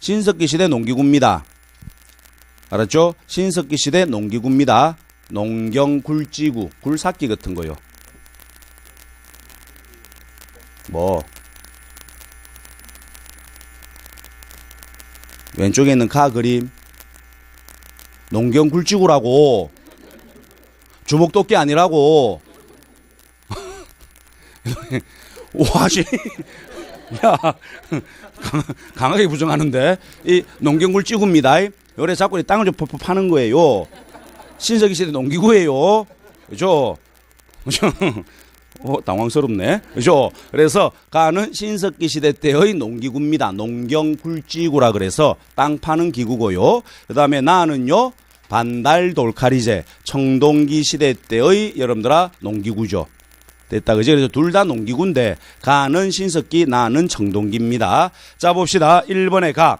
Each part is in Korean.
신석기 시대 농기구입니다. 알았죠? 신석기 시대 농기구입니다. 농경 굴지구, 굴삭기 같은 거요. 뭐 왼쪽에 있는 가 그림 농경 굴지구라고, 주먹도끼 아니라고. 와씨 야 강하게 부정하는데, 이 농경 굴지구입니다. 요래 자꾸 땅을 좀 퍽퍽 파는 거예요. 신석기 시대 농기구예요. 그죠? 당황스럽네. 그죠? 그래서 가는 신석기 시대 때의 농기구입니다. 농경 굴지구라 그래서 땅 파는 기구고요. 그 다음에 나는요, 반달 돌칼이제, 청동기 시대 때의 여러분들아 농기구죠. 됐다, 그지? 그래서 둘 다 농기구인데 가는 신석기, 나는 청동기입니다. 자, 봅시다. 1번에 가.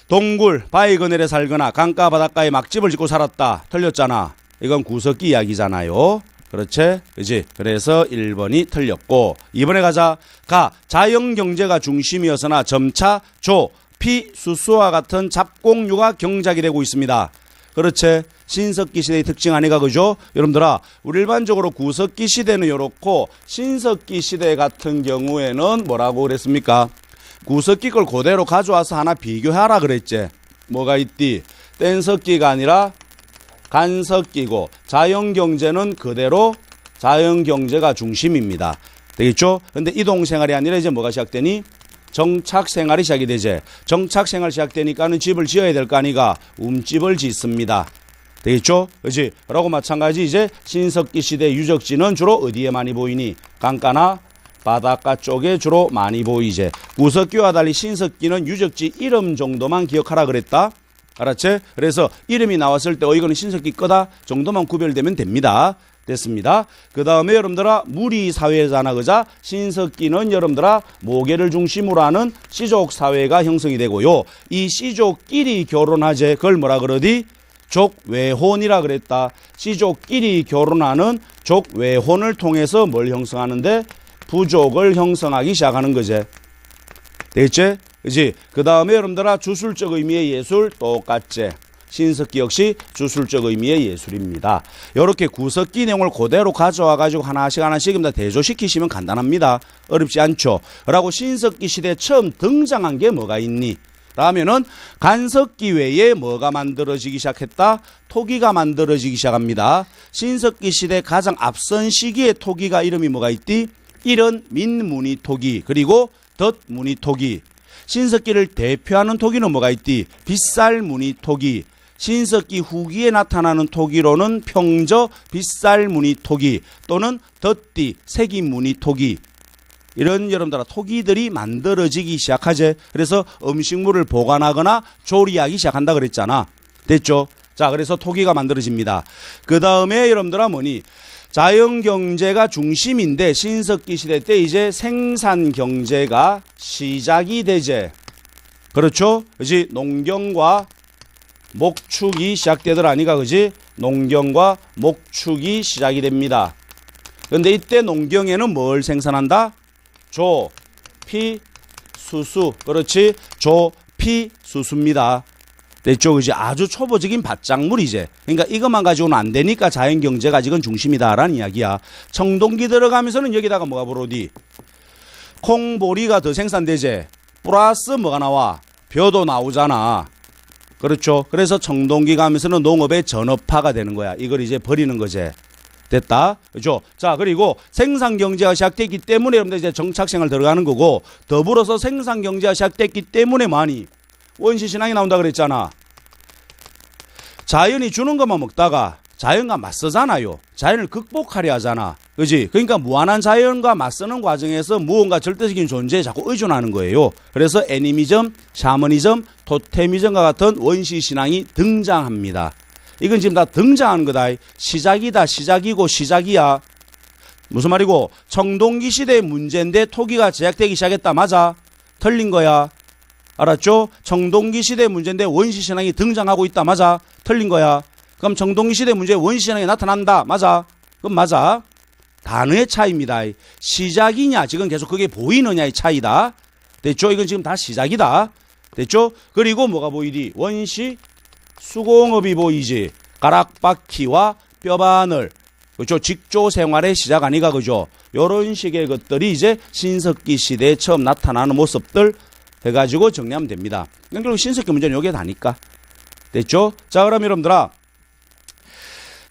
동굴, 바위 그늘에 살거나 강가 바닷가에 막집을 짓고 살았다. 틀렸잖아. 이건 구석기 이야기잖아요. 그렇지? 그지? 그래서 1번이 틀렸고, 2번에 가자. 가. 자연경제가 중심이었으나 점차 조, 피, 수수와 같은 잡곡류가 경작이 되고 있습니다. 그렇지? 신석기 시대의 특징 아니가, 그죠? 여러분들아, 우리 일반적으로 구석기 시대는 요렇고, 신석기 시대 같은 경우에는 뭐라고 그랬습니까? 구석기 걸 그대로 가져와서 하나 비교하라 그랬지. 뭐가 있디? 뗀석기가 아니라 간석기고, 자연경제는 그대로 자연경제가 중심입니다. 되겠죠? 근데 이동생활이 아니라 이제 뭐가 시작되니? 정착생활이 시작이 되지. 정착생활 시작되니까는 집을 지어야 될 거 아니가? 움집을 짓습니다. 되겠죠? 그렇지? 라고 마찬가지 이제 신석기 시대 유적지는 주로 어디에 많이 보이니? 강가나 바닷가 쪽에 주로 많이 보이지. 구석기와 달리 신석기는 유적지 이름 정도만 기억하라 그랬다. 알았지? 그래서 이름이 나왔을 때 이거는 신석기 거다 정도만 구별되면 됩니다. 됐습니다. 그 다음에 여러분들아, 무리사회잖아, 그자? 신석기는 여러분들아, 모계를 중심으로 하는 씨족사회가 형성이 되고요. 이 씨족끼리 결혼하제. 그걸 뭐라 그러디? 족외혼이라 그랬다. 씨족끼리 결혼하는 족외혼을 통해서 뭘 형성하는데? 부족을 형성하기 시작하는 거지. 됐지? 그지? 그 다음에 여러분들아, 주술적 의미의 예술 똑같지? 신석기 역시 주술적 의미의 예술입니다. 이렇게 구석기 내용을 그대로 가져와 가지고 하나씩 다 대조시키시면 간단합니다. 어렵지 않죠? 라고 신석기 시대에 처음 등장한 게 뭐가 있니? 라면은 간석기 외에 뭐가 만들어지기 시작했다? 토기가 만들어지기 시작합니다. 신석기 시대 가장 앞선 시기의 토기가 이름이 뭐가 있디? 일은 민무늬 토기, 그리고 덧무늬 토기. 신석기를 대표하는 토기는 뭐가 있디? 빗살무늬 토기. 신석기 후기에 나타나는 토기로는 평저 빗살무늬 토기 또는 덧띠 세기무늬 토기, 이런 여러분들 토기들이 만들어지기 시작하지. 그래서 음식물을 보관하거나 조리하기 시작한다 그랬잖아. 됐죠? 자, 그래서 토기가 만들어집니다. 그 다음에 여러분들아 뭐니? 자연경제가 중심인데 신석기 시대 때 이제 생산경제가 시작이 되지. 그렇죠? 그지? 농경과 목축이 시작되더라니까, 그지? 농경과 목축이 시작이 됩니다. 근데 이때 농경에는 뭘 생산한다? 조, 피, 수수. 그렇지? 조, 피, 수수입니다. 됐죠? 그지? 아주 초보적인 밭작물이지. 그러니까 이것만 가지고는 안 되니까 자연경제가 아직은 중심이다라는 이야기야. 청동기 들어가면서는 여기다가 뭐가 들어오디? 콩보리가 더 생산되지. 플러스 뭐가 나와? 벼도 나오잖아. 그렇죠? 그래서 청동기 가면서는 농업의 전업화가 되는 거야. 이걸 이제 버리는 거지. 됐다? 그렇죠? 자, 그리고 생산경제가 시작됐기 때문에 여러분들 이제 정착생활 들어가는 거고, 더불어서 생산경제가 시작됐기 때문에 많이 원시신앙이 나온다 그랬잖아. 자연이 주는 것만 먹다가 자연과 맞서잖아요. 자연을 극복하려 하잖아. 그지? 그러니까 무한한 자연과 맞서는 과정에서 무언가 절대적인 존재에 자꾸 의존하는 거예요. 그래서 애니미즘, 샤머니즘, 토테미즘과 같은 원시신앙이 등장합니다. 이건 지금 다 등장하는 거다. 시작이다. 시작이고 시작이야. 무슨 말이고? 청동기 시대의 문제인데 토기가 제약되기 시작했다. 맞아? 틀린 거야. 알았죠? 청동기 시대의 문제인데 원시신앙이 등장하고 있다. 맞아? 틀린 거야. 그럼 청동기 시대 문제에 원시신앙이 나타난다. 맞아? 그럼 맞아? 단어의 차이입니다. 시작이냐 지금 계속 그게 보이느냐의 차이다. 됐죠? 이건 지금 다 시작이다. 됐죠? 그리고 뭐가 보이디? 원시 수공업이 보이지. 가락바퀴와 뼈바늘. 그렇죠? 직조 생활의 시작 아니가, 그죠? 요런 식의 것들이 이제 신석기 시대에 처음 나타나는 모습들 해가지고 정리하면 됩니다. 결국 신석기 문제는 요게 다니까. 됐죠? 자, 그럼 여러분들아,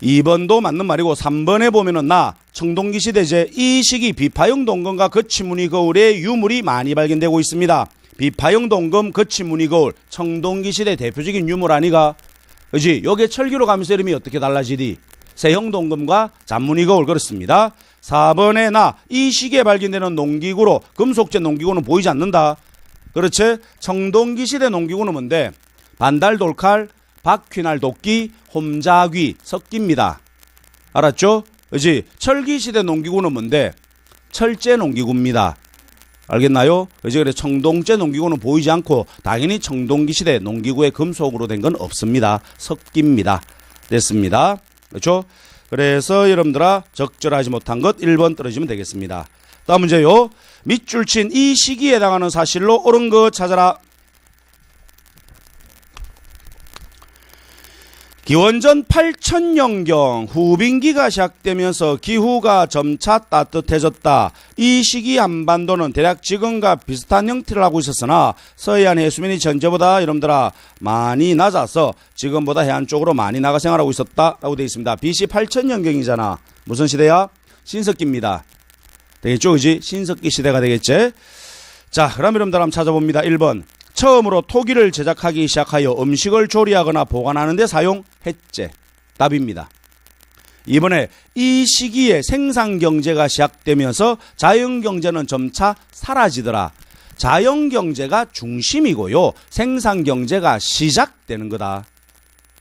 2번도 맞는 말이고 3번에 보면은 청동기 시대제 이 시기 비파형 동금과 거치무늬 거울의 유물이 많이 발견되고 있습니다. 비파형 동금, 거치무늬 거울, 청동기 시대 대표적인 유물 아니가? 그지? 요게 철기로 가면서 이름이 어떻게 달라지디? 세형 동금과 잔무늬 거울. 그렇습니다. 4번에 이 시기에 발견되는 농기구로 금속제 농기구는 보이지 않는다. 그렇지? 청동기 시대 농기구는 뭔데? 반달 돌칼, 바퀴날 도끼, 홈자귀, 석기입니다. 알았죠? 그지? 철기 시대 농기구는 뭔데? 철제 농기구입니다. 알겠나요? 그지? 그래 청동제 농기구는 보이지 않고 당연히 청동기 시대 농기구에 금속으로 된 건 없습니다. 석기입니다. 됐습니다. 그렇죠? 그래서 여러분들아 적절하지 못한 것 1번 떨어지면 되겠습니다. 다음 문제요. 밑줄 친 이 시기에 해당하는 사실로 옳은 것 찾아라. 기원전 8000년경 후빙기가 시작되면서 기후가 점차 따뜻해졌다. 이 시기 한반도는 대략 지금과 비슷한 형태를 하고 있었으나 서해안 해수면이 전제보다 여러분들아 많이 낮아서 지금보다 해안 쪽으로 많이 나가 생활하고 있었다라고 되어 있습니다. BC 8000년경이잖아. 무슨 시대야? 신석기입니다. 되겠죠? 그지? 신석기 시대가 되겠지? 자, 그럼 여러분들 한번 찾아봅니다. 1번. 처음으로 토기를 제작하기 시작하여 음식을 조리하거나 보관하는 데 사용했제. 답입니다. 이번에 이 시기에 생산경제가 시작되면서 자연경제는 점차 사라지더라. 자연경제가 중심이고요. 생산경제가 시작되는 거다.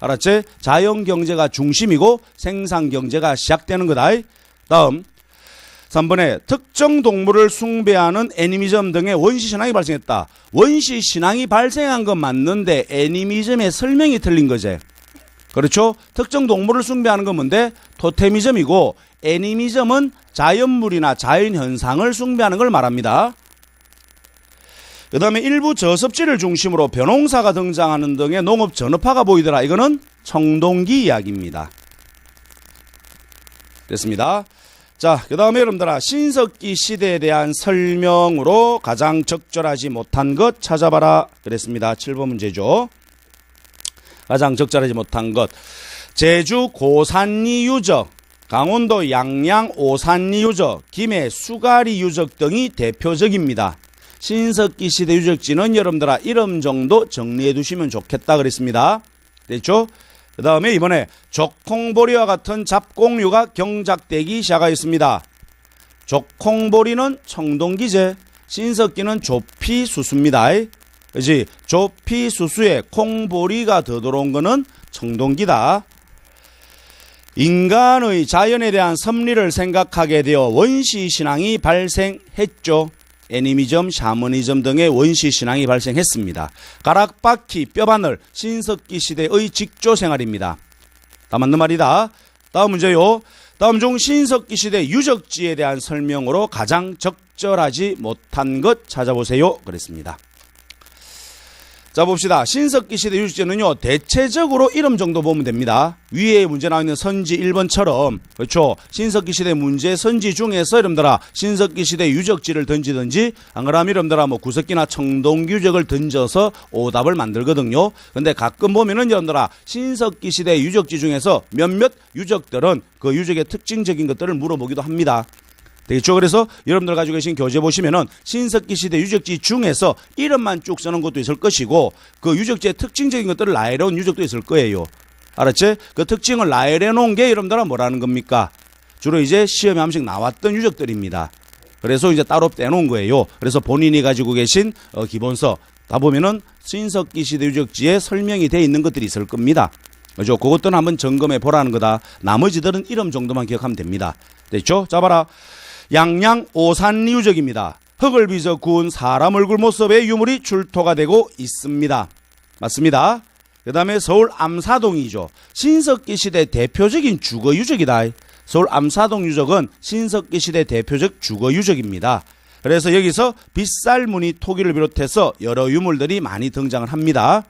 알았지? 자연경제가 중심이고 생산경제가 시작되는 거다. 다음 3번에 특정 동물을 숭배하는 애니미즘 등의 원시신앙이 발생했다. 원시신앙이 발생한 건 맞는데 애니미즘의 설명이 틀린 거지. 그렇죠? 특정 동물을 숭배하는 건 뭔데? 토테미즘이고 애니미즘은 자연물이나 자연현상을 숭배하는 걸 말합니다. 그 다음에 일부 저습지를 중심으로 벼농사가 등장하는 등의 농업 전업화가 보이더라. 이거는 청동기 이야기입니다. 됐습니다. 자, 그 다음에 여러분들아 신석기 시대에 대한 설명으로 가장 적절하지 못한 것 찾아봐라. 그랬습니다. 7번 문제죠. 가장 적절하지 못한 것. 제주 고산리 유적, 강원도 양양 오산리 유적, 김해 수가리 유적 등이 대표적입니다. 신석기 시대 유적지는 여러분들아 이름 정도 정리해 두시면 좋겠다 그랬습니다. 됐죠? 그 다음에 이번에 족콩보리와 같은 잡곡류가 경작되기 시작하였습니다. 족콩보리는 청동기제, 신석기는 조피수수입니다. 그렇지? 조피수수에 콩보리가 더 들어온 거는 청동기다. 인간의 자연에 대한 섭리를 생각하게 되어 원시신앙이 발생했죠. 애니미즘, 샤머니즘 등의 원시신앙이 발생했습니다. 가락바퀴, 뼈바늘, 신석기 시대의 직조생활입니다. 다 맞는 말이다. 다음 문제요. 다음 중 신석기 시대 유적지에 대한 설명으로 가장 적절하지 못한 것 찾아보세요. 그랬습니다. 자, 봅시다. 신석기 시대 유적지는요, 대체적으로 이름 정도 보면 됩니다. 위에 문제 나와 있는 선지 1번처럼, 그렇죠? 신석기 시대 문제 선지 중에서 여러분들아, 신석기 시대 유적지를 던지든지, 안 그러면 여러분들아, 구석기나 청동기 유적을 던져서 오답을 만들거든요. 근데 가끔 보면은 여러분들아, 신석기 시대 유적지 중에서 몇몇 유적들은 그 유적의 특징적인 것들을 물어보기도 합니다. 되겠죠? 그래서 여러분들 가지고 계신 교재 보시면은 신석기 시대 유적지 중에서 이름만 쭉 쓰는 것도 있을 것이고 그 유적지의 특징적인 것들을 나열해온 유적도 있을 거예요. 알았지? 그 특징을 나열해 놓은 게 여러분들은 뭐라는 겁니까? 주로 이제 시험에 한 번씩 나왔던 유적들입니다. 그래서 이제 따로 떼놓은 거예요. 그래서 본인이 가지고 계신 기본서 다 보면은 신석기 시대 유적지에 설명이 되어 있는 것들이 있을 겁니다. 그죠? 그것들은 한번 점검해 보라는 거다. 나머지들은 이름 정도만 기억하면 됩니다. 됐죠? 자, 봐라. 양양 오산리 유적입니다. 흙을 빚어 구운 사람 얼굴 모습의 유물이 출토가 되고 있습니다. 맞습니다. 그 다음에 서울 암사동이죠. 신석기 시대 대표적인 주거 유적이다. 서울 암사동 유적은 신석기 시대 대표적 주거 유적입니다. 그래서 여기서 빗살무늬 토기를 비롯해서 여러 유물들이 많이 등장을 합니다.